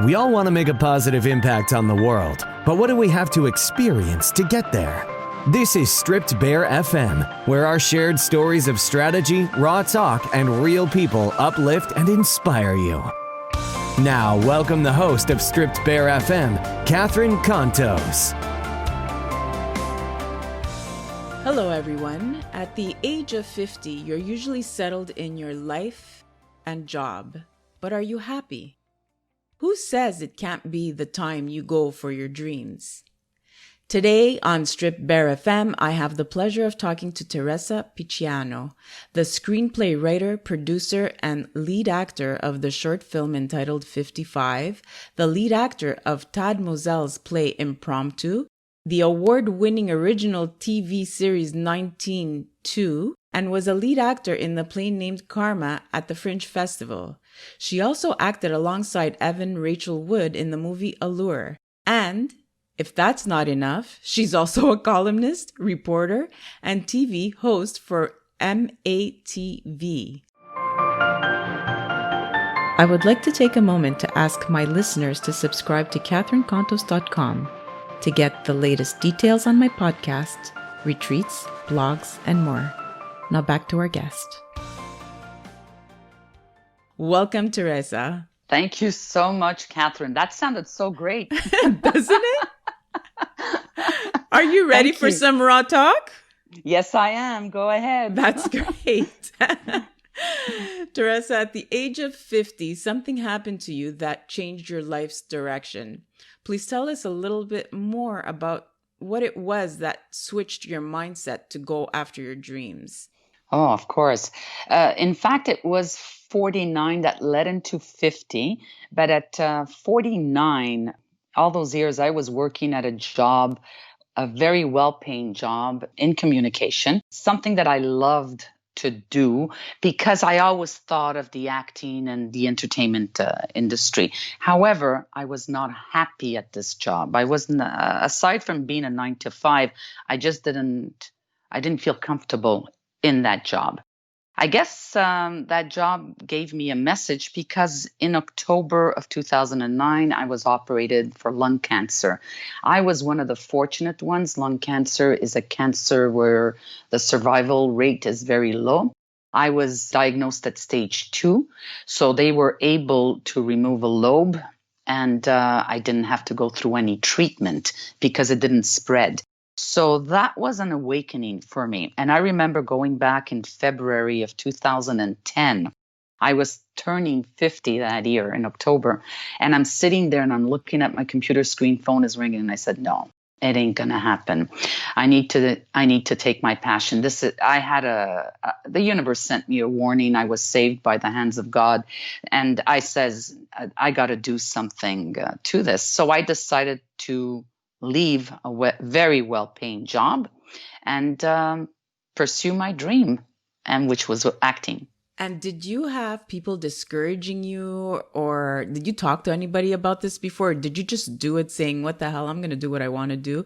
We all want to make a positive impact on the world, but what do we have to experience to get there? This is StrippedBare FM, where our shared stories of strategy, raw talk, and real people uplift and inspire you. Now, welcome the host of StrippedBare FM, Catherine Contos. Hello, everyone. At the age of 50, you're usually settled in your life and job. But are you happy? Who says it can't be the time you go for your dreams? Today on StrippedBare FM, I have the pleasure of talking to Teresa Picciano, the screenplay writer, producer, and lead actor of the short film entitled 55, the lead actor of Tad Mozel's play Impromptu, the award-winning original TV series 19-2, and was a lead actor in the play named Carma at the Fringe Festival. She also acted alongside Evan Rachel Wood in the movie Allure. And, if that's not enough, she's also a columnist, reporter, and TV host for MAtv. I would like to take a moment to ask my listeners to subscribe to catherinecontos.com to get the latest details on my podcast, retreats, blogs, and more. Now back to our guest. Welcome, Teresa. Thank you so much, Catherine. That sounded so great. Doesn't it? Are you ready for some raw talk? Yes, I am. Go ahead. That's great. Teresa, at the age of 50, something happened to you that changed your life's direction. Please tell us a little bit more about what it was that switched your mindset to go after your dreams. Oh, of course. In fact, it was 49 that led into 50. But at 49, all those years, I was working at a job, a very well-paying job in communication, something that I loved to do because I always thought of the acting and the entertainment industry. However, I was not happy at this job. I wasn't, aside from being a 9-to-5, I didn't feel comfortable in that job. I guess that job gave me a message because in October of 2009, I was operated for lung cancer. I was one of the fortunate ones. Lung cancer is a cancer where the survival rate is very low. I was diagnosed at stage 2, so they were able to remove a lobe, and I didn't have to go through any treatment because it didn't spread. So that was an awakening for me. And I remember going back in February of 2010. I was turning 50 that year in October. And I'm sitting there and I'm looking at my computer screen, phone is ringing. And I said, no, it ain't going to happen. I need to take my passion. The universe sent me a warning. I was saved by the hands of God. And I says, I got to do something to this. So I decided to leave a very well-paying job and pursue my dream, and which was acting. And did you have people discouraging you, or did you talk to anybody about this before? Or did you just do it saying, what the hell, I'm going to do what I want to do?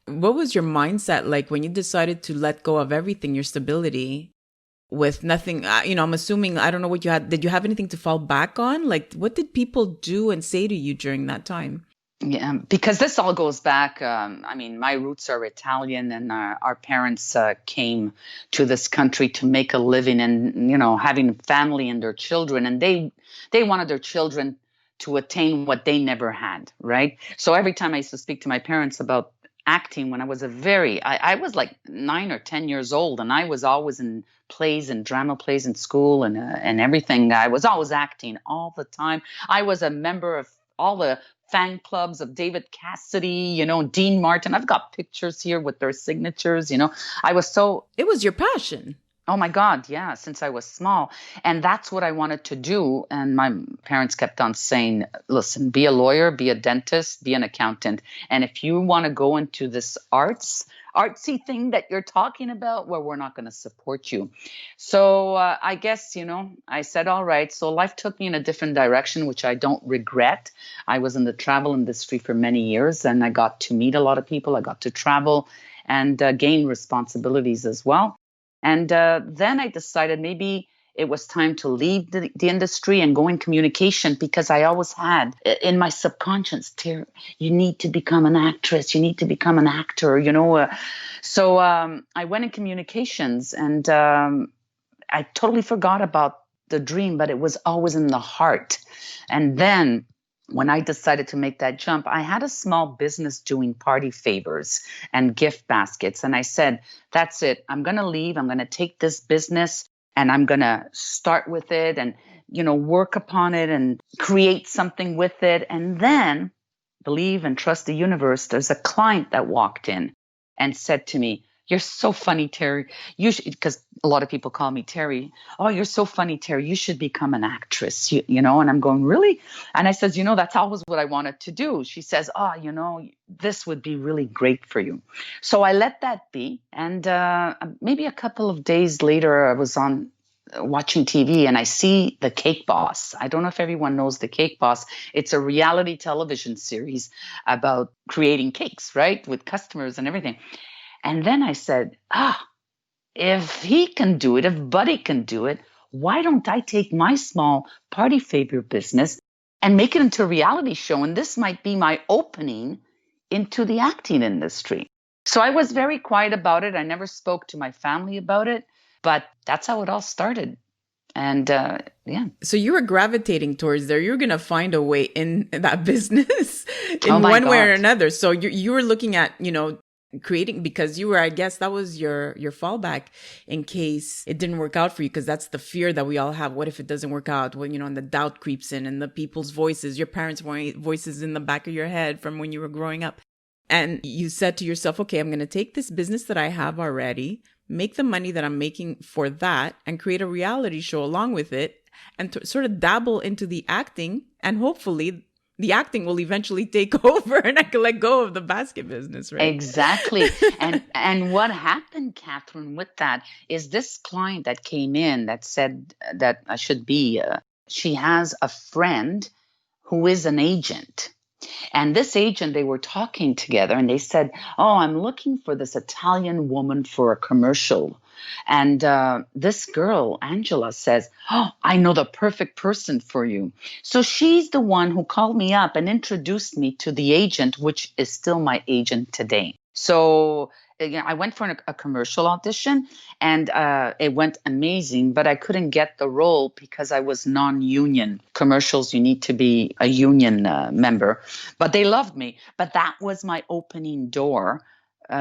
What was your mindset like when you decided to let go of everything, your stability, with nothing? I'm assuming, I don't know what you had. Did you have anything to fall back on? Like, what did people do and say to you during that time? Yeah, because this all goes back. My roots are Italian, and our parents came to this country to make a living, and having a family and their children, and they wanted their children to attain what they never had, right? So every time I used to speak to my parents about acting, when I was I was like 9 or 10 years old, and I was always in plays and drama plays in school and everything. I was always acting all the time. I was a member of all the fan clubs of David Cassidy, Dean Martin. I've got pictures here with their signatures, It was your passion. Oh my God, yeah, since I was small. And that's what I wanted to do. And my parents kept on saying, listen, be a lawyer, be a dentist, be an accountant. And if you want to go into this artsy thing that you're talking about, well, we're not going to support you. So I guess, I said, all right. So life took me in a different direction, which I don't regret. I was in the travel industry for many years, and I got to meet a lot of people. I got to travel and gain responsibilities as well. And then I decided maybe it was time to leave the industry and go in communication, because I always had in my subconscious, you need to become an actress, you need to become an actor, So I went in communications, and I totally forgot about the dream, but it was always in the heart. And then when I decided to make that jump, I had a small business doing party favors and gift baskets. And I said, that's it. I'm going to leave. I'm going to take this business and I'm going to start with it and, work upon it and create something with it. And then believe and trust the universe. There's a client that walked in and said to me, "You're so funny, Terry. You should," because a lot of people call me Terry. "Oh, you're so funny, Terry. You should become an actress." And I'm going, "Really?" And I says, "That's always what I wanted to do." She says, "Oh, this would be really great for you." So I let that be. And maybe a couple of days later, I was on watching TV and I see The Cake Boss. I don't know if everyone knows The Cake Boss. It's a reality television series about creating cakes, right? With customers and everything. And then I said, if he can do it, if Buddy can do it, why don't I take my small party favor business and make it into a reality show? And this might be my opening into the acting industry. So I was very quiet about it. I never spoke to my family about it, but that's how it all started. And yeah. So you were gravitating towards there. You're going to find a way in that business in one way or another. So you were looking at, creating, because you were, I guess that was your fallback in case it didn't work out for you, because that's the fear that we all have. What if it doesn't work out? When, and the doubt creeps in, and the people's voices, your parents' voices in the back of your head from when you were growing up. And you said to yourself, okay, I'm going to take this business that I have already, make the money that I'm making for that, and create a reality show along with it, and sort of dabble into the acting, and hopefully the acting will eventually take over and I can let go of the basket business, right? Exactly. And what happened, Catherine, with that is this client that came in that said that I should be, she has a friend who is an agent. And this agent, they were talking together and they said, "Oh, I'm looking for this Italian woman for a commercial." And this girl, Angela, says, "Oh, I know the perfect person for you." So she's the one who called me up and introduced me to the agent, which is still my agent today. So I went for a commercial audition and it went amazing, but I couldn't get the role because I was non-union. Commercials, you need to be a union member, but they loved me. But that was my opening door.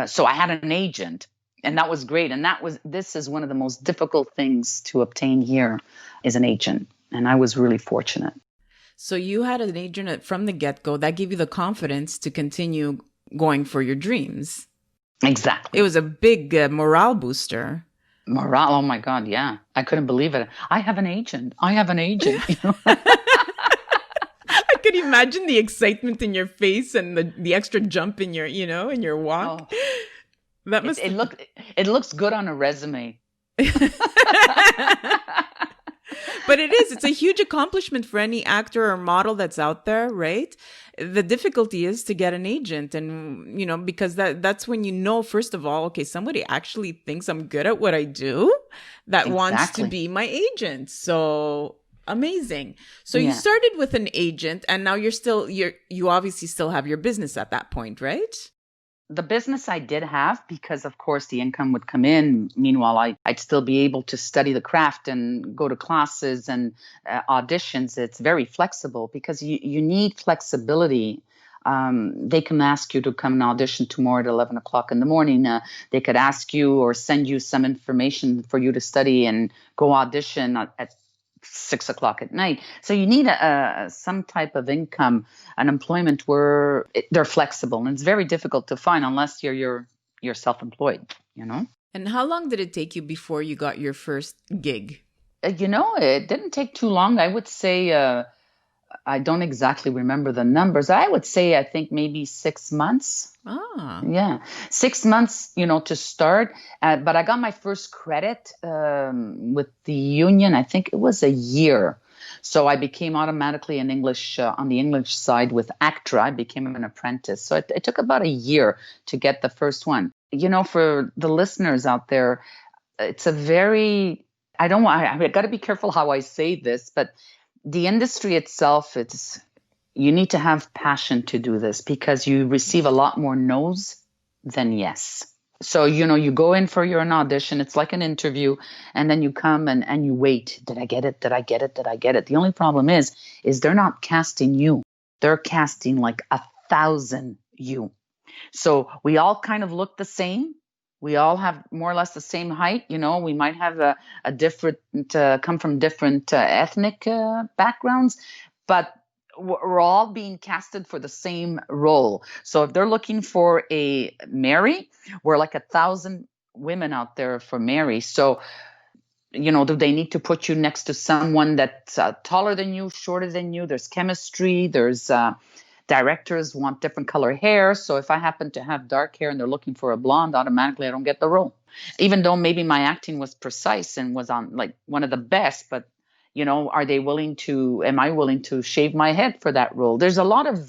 So I had an agent. And that was great. And this is one of the most difficult things to obtain here is an agent. And I was really fortunate. So you had an agent from the get-go that gave you the confidence to continue going for your dreams. Exactly. It was a big morale booster. Morale. Oh my God. Yeah. I couldn't believe it. I have an agent. I could imagine the excitement in your face and the extra jump in your, in your walk. Oh. That must it looks good on a resume. But it's a huge accomplishment for any actor or model that's out there, right? The difficulty is to get an agent, and because that's when first of all, okay, somebody actually thinks I'm good at what I do that wants to be my agent. So amazing. So you started with an agent, and now you obviously still have your business at that point, right? The business I did have, because of course the income would come in. Meanwhile, I'd still be able to study the craft and go to classes and auditions. It's very flexible because you need flexibility. They can ask you to come and audition tomorrow at 11 o'clock in the morning. They could ask you or send you some information for you to study and go audition at 6 o'clock at night. So you need some type of income, an employment where they're flexible, and it's very difficult to find unless you're self-employed, And how long did it take you before you got your first gig? It didn't take too long. I would say, I don't exactly remember the numbers. I would say, I think maybe 6 months. Ah. Yeah. 6 months, to start. But I got my first credit with the union. I think it was a year. So I became automatically an English, on the English side with ACTRA. I became an apprentice. So it took about a year to get the first one. For the listeners out there, it's a very I don't want, I got to be careful how I say this, but the industry itself, you need to have passion to do this because you receive a lot more no's than yes. So, you go in for an audition. It's like an interview, and then you come and you wait. Did I get it? Did I get it? Did I get it? The only problem is they're not casting you. They're casting like 1,000 you. So we all kind of look the same. We all have more or less the same height. We might have a different, come from different ethnic backgrounds, but we're all being casted for the same role. So if they're looking for a Mary, we're like 1,000 women out there for Mary. So, do they need to put you next to someone that's taller than you, shorter than you? There's chemistry. There's directors want different color hair. So if I happen to have dark hair and they're looking for a blonde, automatically I don't get the role. Even though maybe my acting was precise and was on like one of the best, but am I willing to shave my head for that role? There's a lot of,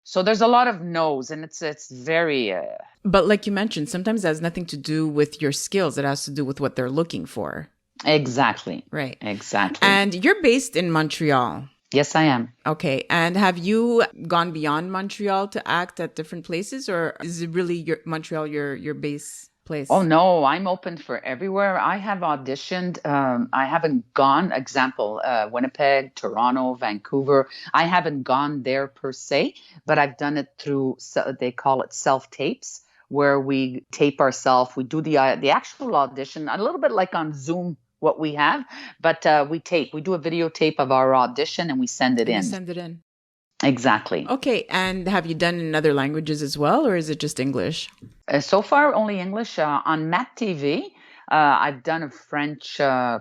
so there's a lot of no's, and it's very... But like you mentioned, sometimes it has nothing to do with your skills. It has to do with what they're looking for. Exactly. Right. Exactly. And you're based in Montreal. Yes, I am. Okay. And have you gone beyond Montreal to act at different places, or is it really Montreal your base place? Oh, no, I'm open for everywhere. I have auditioned. I haven't gone, example, Winnipeg, Toronto, Vancouver. I haven't gone there per se, but I've done it through, they call it self-tapes, where we tape ourselves. We do the actual audition, a little bit like on Zoom, what we have, but we do a videotape of our audition and we send it in. You send it in. Exactly. Okay. And have you done in other languages as well, or is it just English? So far, only English. On MAtv, I've done a French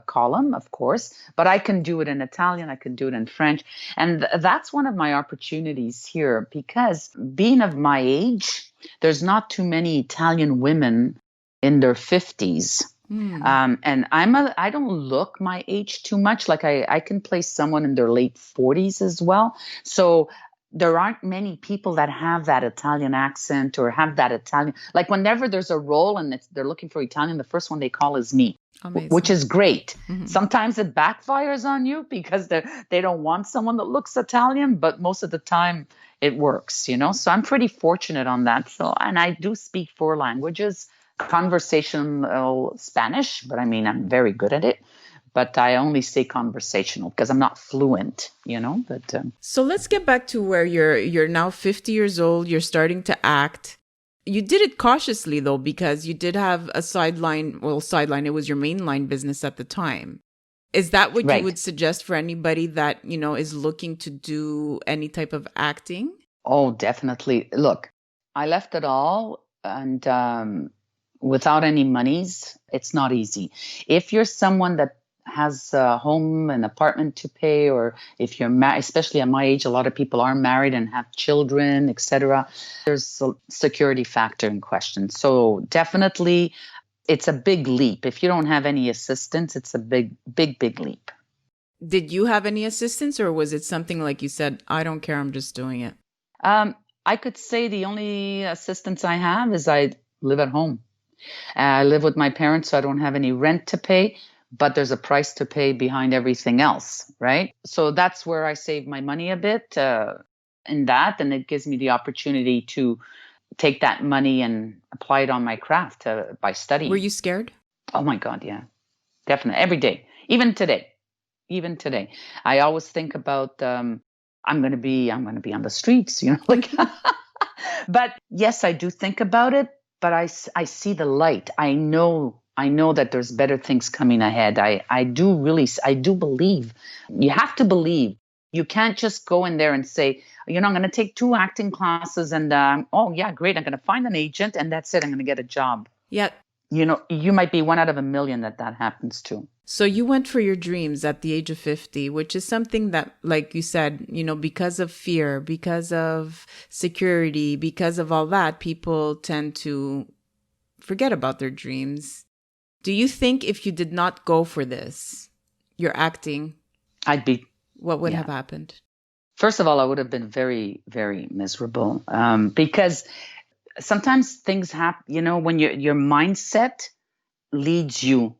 column, of course, but I can do it in Italian. I can do it in French. And that's one of my opportunities here, because being of my age, there's not too many Italian women in their 50s. And I don't look my age too much. Like I can play someone in their late 40s as well. So there aren't many people that have that Italian accent or have that Italian. Like whenever there's a role and they're looking for Italian, the first one they call is me. Amazing. Which is great. Mm-hmm. Sometimes it backfires on you because they don't want someone that looks Italian, but most of the time it works, So I'm pretty fortunate on that. So, and I do speak 4 languages. Conversational Spanish, but I'm very good at it. But I only say conversational because I'm not fluent, But so let's get back to where you're now 50 years old. You're starting to act. You did it cautiously though, because you did have a sideline. It was your mainline business at the time. Is that what you would suggest for anybody that is looking to do any type of acting? Oh, definitely. Look, I left it all and. Without any monies, it's not easy. If you're someone that has a home, an apartment to pay, or if you're married, especially at my age, a lot of people are married and have children, etc. There's a security factor in question. So definitely, it's a big leap. If you don't have any assistance, it's a big, big, big leap. Did you have any assistance, or was it something like you said, I don't care, I'm just doing it? I could say the only assistance I have is I live at home. I live with my parents, so I don't have any rent to pay, but there's a price to pay behind everything else, right? So that's where I save my money a bit in that, and it gives me the opportunity to take that money and apply it on my craft by studying. Were you scared? Oh my God, yeah, definitely. Every day, even today. I always think about I'm going to be on the streets, like. But yes, I do think about it. But I see the light. I know that there's better things coming ahead. I do believe. You have to believe. You can't just go in there and say, I'm going to take 2 acting classes and, oh yeah, great. I'm going to find an agent and that's it. I'm going to get a job. Yeah. You might be 1 out of a million that happens to. So you went for your dreams at the age of 50, which is something that, like you said, because of fear, because of security, because of all that, people tend to forget about their dreams. Do you think if you did not go for this, your acting, what would have happened? First of all, I would have been very, very miserable because sometimes things happen, when your mindset leads you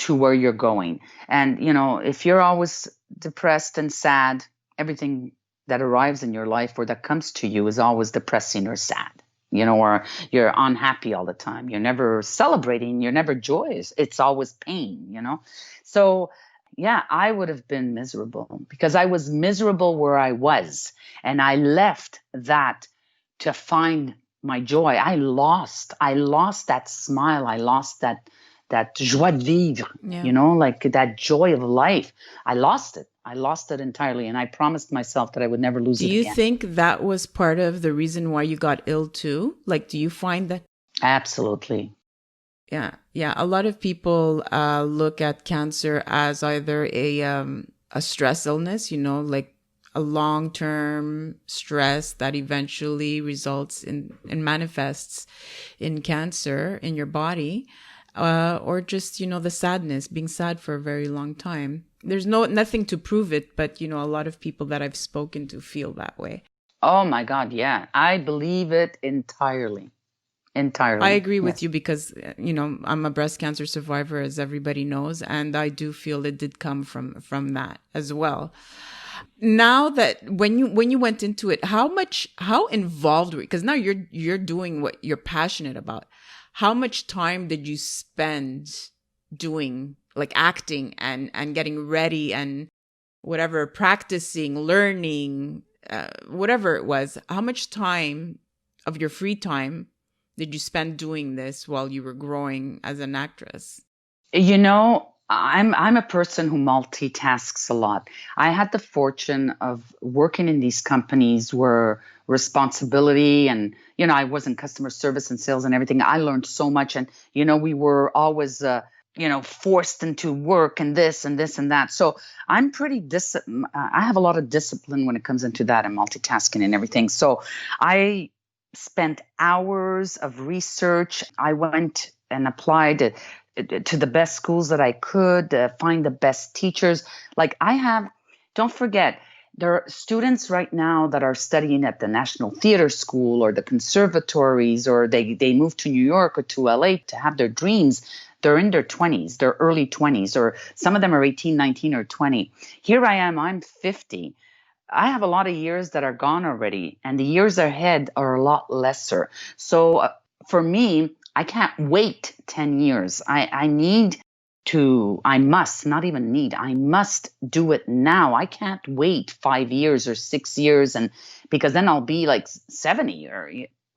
to where you're going. And, you know, if you're always depressed and sad, everything that arrives in your life or that comes to you is always depressing or sad, you know, or you're unhappy all the time. You're never celebrating. You're never joyous. It's always pain, you know? So yeah, I would have been miserable because I was miserable where I was. And I left that to find my joy. I lost that smile. I lost that joie de vivre, you know, like that joy of life. I lost it entirely. And I promised myself that I would never lose it again. Do you think that was part of the reason why you got ill too? Like, do you find that? Absolutely. Yeah. Yeah. A lot of people look at cancer as either a stress illness, you know, like a long-term stress that eventually results in and manifests in cancer in your body, or just, you know, the sadness, being sad for a very long time. There's nothing to prove it, but, you know, a lot of people that I've spoken to feel that way. Oh my God. Yeah. I believe it entirely. I agree with you because, you know, I'm a breast cancer survivor, as everybody knows, and I do feel it did come from that as well. Now that when you went into it, how involved were you? Because now you're doing what you're passionate about. How much time did you spend doing, like, acting and getting ready and whatever, practicing, learning, whatever it was? How much time of your free time did you spend doing this while you were growing as an actress? You know, I'm a person who multitasks a lot. I had the fortune of working in these companies where responsibility and, you know, I was in customer service and sales and everything. I learned so much. And, you know, we were always, you know, forced into work and this and this and that. So I'm pretty I have a lot of discipline when it comes into that and multitasking and everything. So I spent hours of research. I went and applied to the best schools that I could, find the best teachers. Like don't forget, there are students right now that are studying at the National Theater School or the conservatories, or they move to New York or to LA to have their dreams. They're in their 20s, their early 20s, or some of them are 18, 19, or 20. Here I am, I'm 50. I have a lot of years that are gone already, and the years ahead are a lot lesser. So for me, I can't wait 10 years. I must do it now. I can't wait 5 years or 6 years, and because then I'll be like 70, or,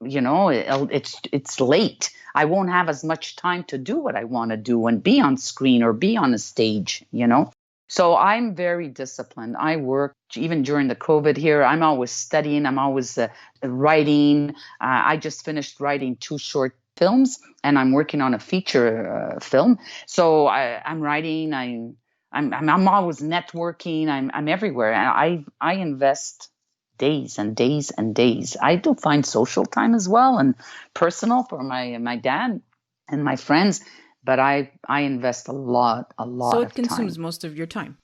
you know, it's late. I won't have as much time to do what I want to do and be on screen or be on a stage, you know. So I'm very disciplined. I work even during the COVID here. I'm always studying. I'm always writing. I just finished writing 2 short films, and I'm working on a feature film. So I'm writing. I'm always networking. I'm everywhere, and I invest days and days and days. I do find social time as well and personal for my dad and my friends. But I invest a lot of time. So it consumes most of your time.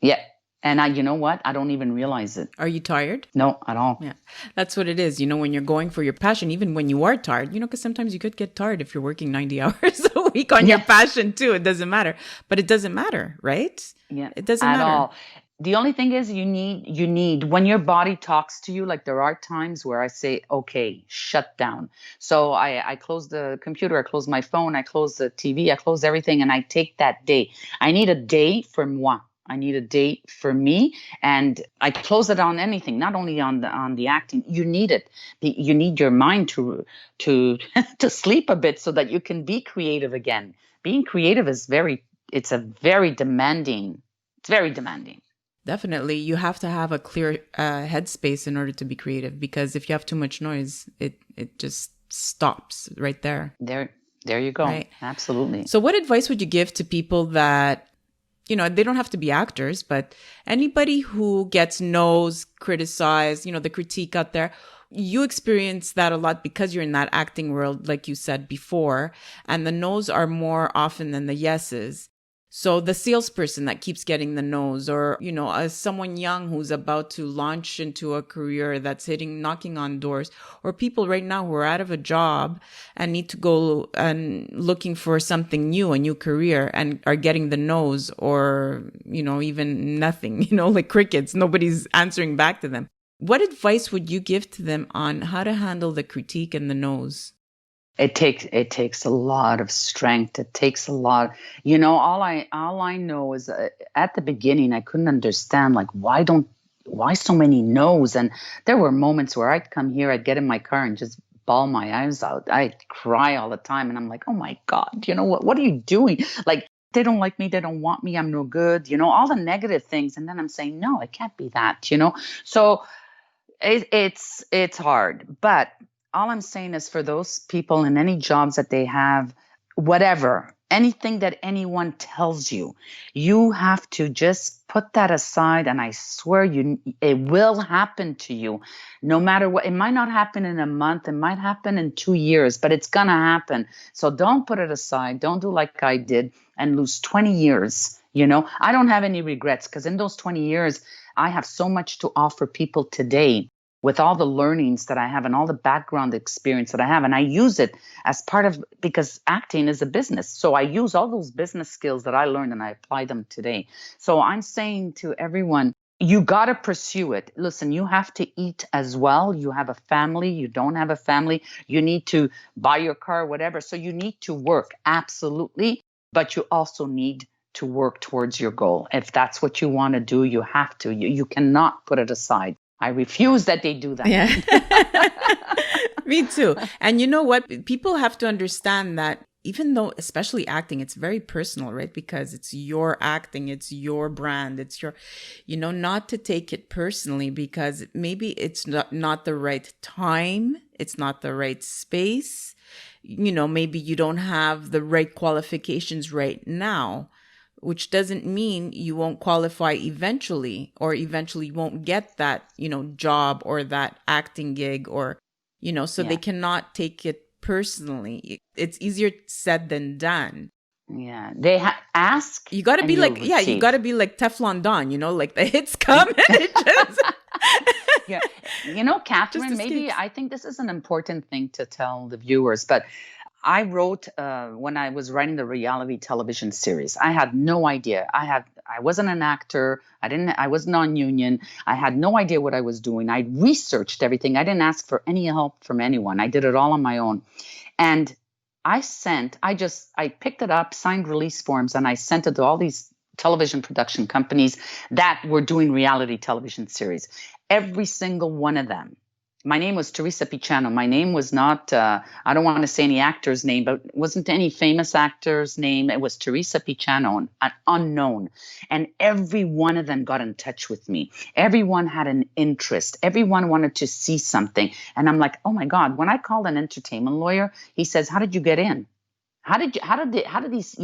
Yeah. And you know what? I don't even realize it. Are you tired? No, at all. Yeah. That's what it is. You know, when you're going for your passion, even when you are tired, you know, because sometimes you could get tired if you're working 90 hours a week on your passion too. It doesn't matter. But it doesn't matter, right? Yeah. It doesn't matter. At all. The only thing is you need when your body talks to you, like there are times where I say, okay, shut down. So I close the computer, I close my phone, I close the TV, I close everything, and I take that day. I need a day for moi. I need a day for me, and I close it on anything, not only on the acting. You need it. You need your mind to to sleep a bit so that you can be creative again. Being creative is it's very demanding. It's very demanding. Definitely. You have to have a clear headspace in order to be creative, because if you have too much noise, it just stops right there. There you go. Right? Absolutely. So what advice would you give to people that, you know, they don't have to be actors, but anybody who gets no's, criticized, you know, the critique out there? You experience that a lot because you're in that acting world, like you said before, and the no's are more often than the yeses. So the salesperson that keeps getting the no's, or, as someone young who's about to launch into a career that's knocking on doors, or people right now who are out of a job and need to go and looking for something new, a new career, and are getting the no's, or, even nothing, like crickets, nobody's answering back to them. What advice would you give to them on how to handle the critique and the no's? It takes a lot of strength. It takes a lot. All I know is at the beginning I couldn't understand, like, why so many no's. And there were moments where I'd come here, I'd get in my car and just bawl my eyes out. I'd cry all the time, and I'm like, oh my God, what are you doing? Like, they don't like me, they don't want me, I'm no good. All the negative things, and then I'm saying, no, it can't be that. So it's hard, but all I'm saying is for those people in any jobs that they have, whatever, anything that anyone tells you, you have to just put that aside. And I swear it will happen to you no matter what. It might not happen in a month. It might happen in 2 years, but it's going to happen. So don't put it aside. Don't do like I did and lose 20 years. I don't have any regrets, because in those 20 years, I have so much to offer people today, with all the learnings that I have and all the background experience that I have. And I use it as part of, because acting is a business. So I use all those business skills that I learned and I apply them today. So I'm saying to everyone, you got to pursue it. Listen, you have to eat as well. You have a family, you don't have a family, you need to buy your car, whatever. So you need to work, absolutely. But you also need to work towards your goal. If that's what you want to do, you have to. You cannot put it aside. I refuse that they do that. Yeah. Me too. And you know what? People have to understand that even though, especially acting, it's very personal, right? Because it's your acting, it's your brand, it's your, not to take it personally, because maybe it's not the right time. It's not the right space. Maybe you don't have the right qualifications right now, which doesn't mean you won't qualify eventually, or eventually you won't get that, job or that acting gig, or, so They cannot take it personally. It's easier said than done. Yeah. They ask. You got to be like, you got to be like Teflon Don, like the hits come and it just. Yeah. Catherine, maybe I think this is an important thing to tell the viewers, but I wrote when I was writing the reality television series. I had no idea. I wasn't an actor. I was non-union. I had no idea what I was doing. I researched everything. I didn't ask for any help from anyone. I did it all on my own. And I picked it up, signed release forms, and I sent it to all these television production companies that were doing reality television series. Every single one of them. My name was Teresa Picciano. My name was not, I don't want to say any actor's name, but it wasn't any famous actor's name. It was Teresa Picciano, an unknown. And every one of them got in touch with me. Everyone had an interest. Everyone wanted to see something. And I'm like, oh my God, when I called an entertainment lawyer, he says, how did you get in? How did these,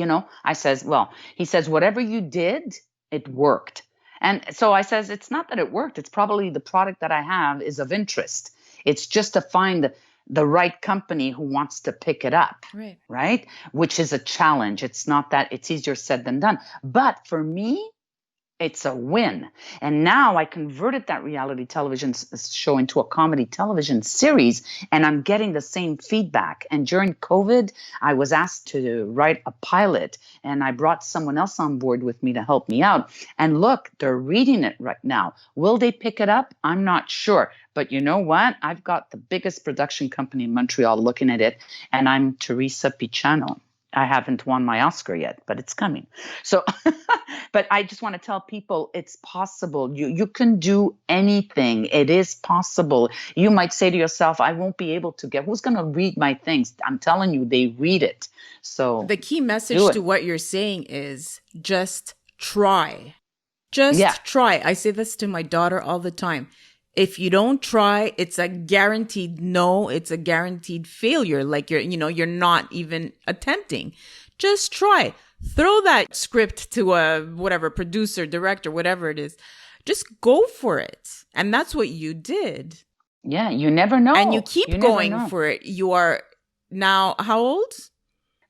I says, well, he says, whatever you did, it worked. And so I says, it's not that it worked. It's probably the product that I have is of interest. It's just to find the right company who wants to pick it up, right? Which is a challenge. It's not that it's easier said than done. But for me, it's a win. And now I converted that reality television show into a comedy television series, and I'm getting the same feedback. And during COVID, I was asked to write a pilot, and I brought someone else on board with me to help me out. And look, they're reading it right now. Will they pick it up? I'm not sure. But you know what? I've got the biggest production company in Montreal looking at it, and I'm Teresa Picciano. I haven't won my Oscar yet, but it's coming. So, but I just want to tell people it's possible. You can do anything. It is possible. You might say to yourself, I won't be able to who's going to read my things? I'm telling you, they read it. So the key message to what you're saying is just try. Just try. I say this to my daughter all the time. If you don't try, it's a guaranteed no. It's a guaranteed failure. Like you're not even attempting. Just try. Throw that script to a whatever producer, director, whatever it is. Just go for it. And that's what you did. Yeah, you never know. And you keep going for it. You are now how old?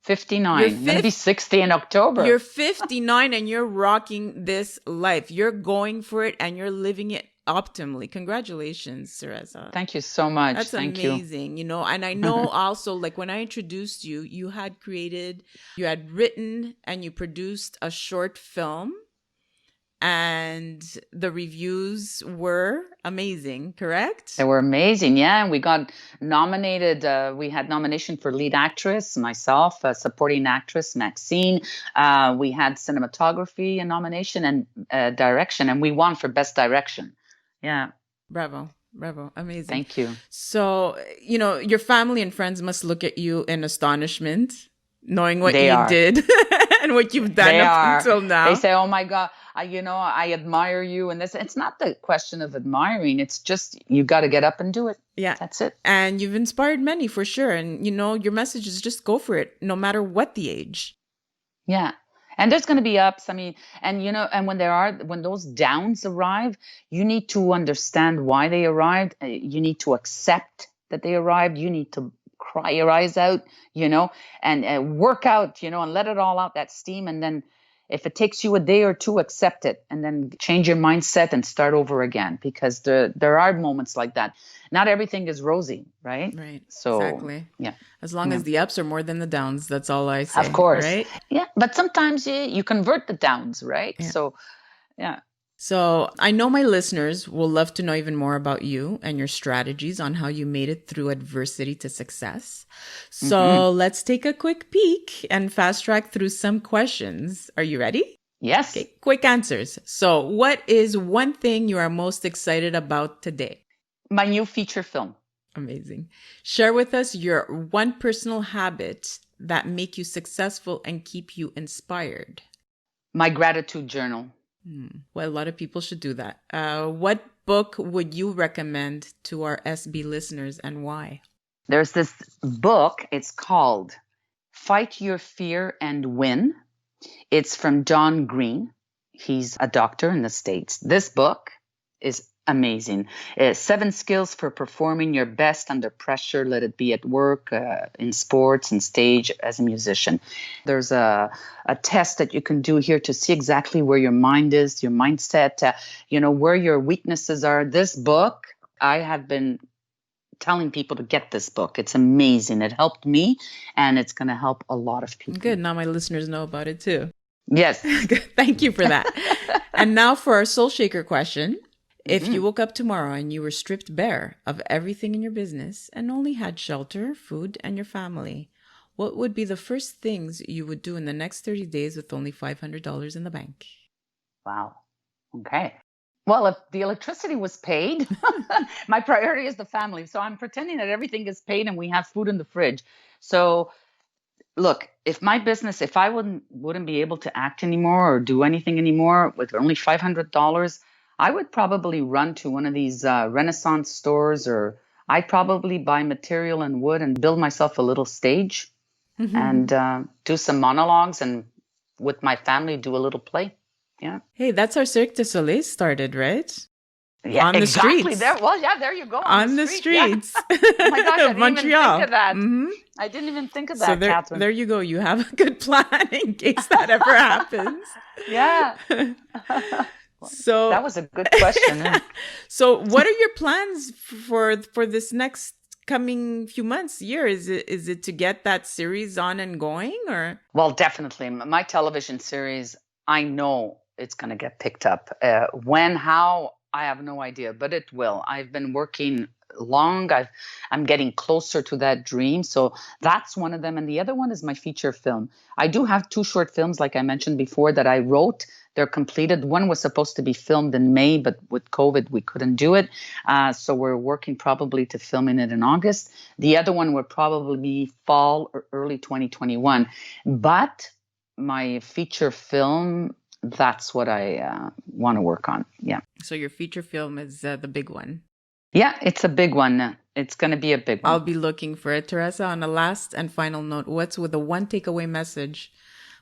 59. I'm going to be 60 in October. You're 59 and you're rocking this life. You're going for it and you're living it optimally. Congratulations, Teresa. Thank you so much. That's Thank amazing, you know. And I know also, like when I introduced you, you had written and you produced a short film, and the reviews were amazing, correct? They were amazing, yeah. And we got nominated. We had nomination for lead actress, myself, supporting actress, Maxine. We had cinematography and nomination and direction, and we won for best direction. Yeah. Bravo. Amazing. Thank you. So, you know, your family and friends must look at you in astonishment, knowing what you did and what you've done until now. They say, oh my God, I admire you. And this, it's not the question of admiring. It's just, you got to get up and do it. Yeah. That's it. And you've inspired many for sure. And, you know, your message is just go for it, no matter what the age. Yeah. And there's going to be ups. I mean, and, you know, and when those downs arrive, you need to understand why they arrived. You need to accept that they arrived. You need to cry your eyes out, you know, and work out, you know, and let it all out, that steam. And then if it takes you a day or two, accept it and then change your mindset and start over again, because there are moments like that. Not everything is rosy, right? Right. So, exactly. Yeah. As long as the ups are more than the downs, that's all I say. Of course. Right? Yeah. But sometimes you convert the downs, right? Yeah. So, yeah. So I know my listeners will love to know even more about you and your strategies on how you made it through adversity to success. So let's take a quick peek and fast track through some questions. Are you ready? Yes. Okay, quick answers. So what is one thing you are most excited about today? My new feature film. Amazing. Share with us your one personal habit that make you successful and keep you inspired. My gratitude journal. Well, a lot of people should do that. What book would you recommend to our SB listeners and why? There's this book. It's called Fight Your Fear and Win. It's from John Green. He's a doctor in the States. This book is amazing. 7 skills for performing your best under pressure. Let it be at work, in sports, and stage as a musician. There's a test that you can do here to see exactly where your mind is, your mindset, where your weaknesses are. This book, I have been telling people to get this book. It's amazing. It helped me, and it's going to help a lot of people. Good. Now my listeners know about it too. Yes. Thank you for that. And now for our soul shaker question. If you woke up tomorrow and you were stripped bare of everything in your business and only had shelter, food, and your family, what would be the first things you would do in the next 30 days with only $500 in the bank? Wow. Okay. Well, if the electricity was paid, my priority is the family. So I'm pretending that everything is paid and we have food in the fridge. So look, if I wouldn't be able to act anymore or do anything anymore with only $500, I would probably run to one of these Renaissance stores, or I'd probably buy material and wood and build myself a little stage and do some monologues, and with my family do a little play. Yeah. Hey, that's how Cirque du Soleil started, right? Yeah, on the exactly. streets. There you go. On the streets. Yeah. Oh my gosh, I didn't Montreal. even think of that. I didn't even think of that, So Catherine. there you go. You have a good plan in case that ever happens. Yeah. So that was a good question. So what are your plans for this next coming few months, year? Is it to get that series on and going, or? Well, definitely. My television series, I know it's going to get picked up. When, how, I have no idea, but it will. I've been working long. I'm getting closer to that dream. So that's one of them. And the other one is my feature film. I do have 2 short films, like I mentioned before, that I wrote. They're completed. One was supposed to be filmed in May, but with COVID, we couldn't do it. So we're working probably to filming it in August. The other one would probably be fall or early 2021. But my feature film, that's what I want to work on. Yeah. So your feature film is the big one. Yeah, it's a big one. It's going to be a big one. I'll be looking for it. Teresa, on a last and final note, what's with the one takeaway message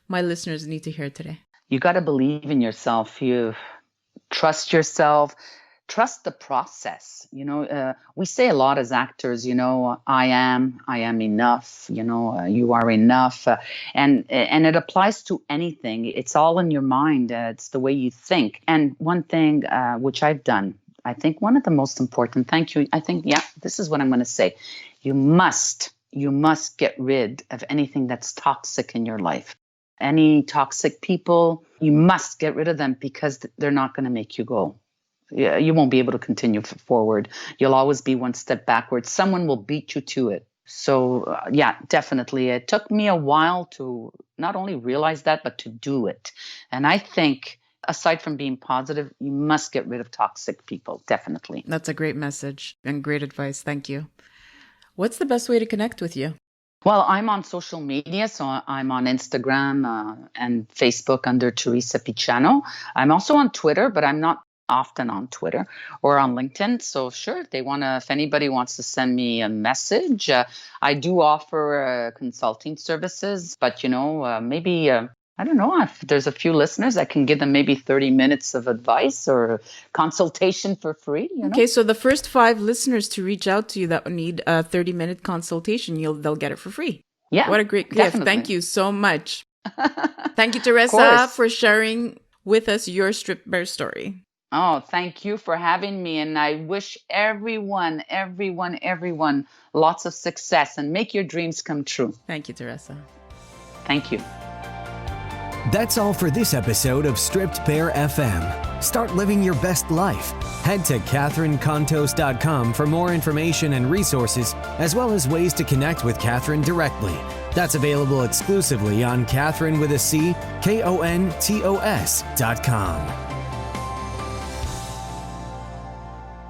my listeners need to hear today? You got to believe in yourself. You trust yourself. trust the process. We say a lot as actors, I am enough, you are enough. And it applies to anything. It's all in your mind. It's the way you think. And one thing which I've done, I think one of the most important, thank you. I think, this is what I'm going to say. You must get rid of anything that's toxic in your life. Any toxic people, you must get rid of them because they're not going to make you go. You won't be able to continue forward. You'll always be one step backwards. Someone will beat you to it. So definitely. It took me a while to not only realize that, but to do it. And I think aside from being positive, you must get rid of toxic people. Definitely. That's a great message and great advice. Thank you. What's the best way to connect with you? Well, I'm on social media, so I'm on Instagram and Facebook under Teresa Picciano. I'm also on Twitter, but I'm not often on Twitter or on LinkedIn. So sure, if anybody wants to send me a message, I do offer consulting services, but maybe, I don't know, if there's a few listeners, I can give them maybe 30 minutes of advice or consultation for free. Okay, so the first 5 listeners to reach out to you that need a 30-minute consultation, they'll get it for free. Yeah. What a great gift. Definitely. Thank you so much. Thank you, Teresa, for sharing with us your StrippedBare story. Oh, thank you for having me. And I wish everyone lots of success and make your dreams come true. Thank you, Teresa. Thank you. That's all for this episode of StrippedBare FM. Start living your best life. Head to CatherineContos.com for more information and resources, as well as ways to connect with Catherine directly. That's available exclusively on CatherineWithAC, KONTOS.com.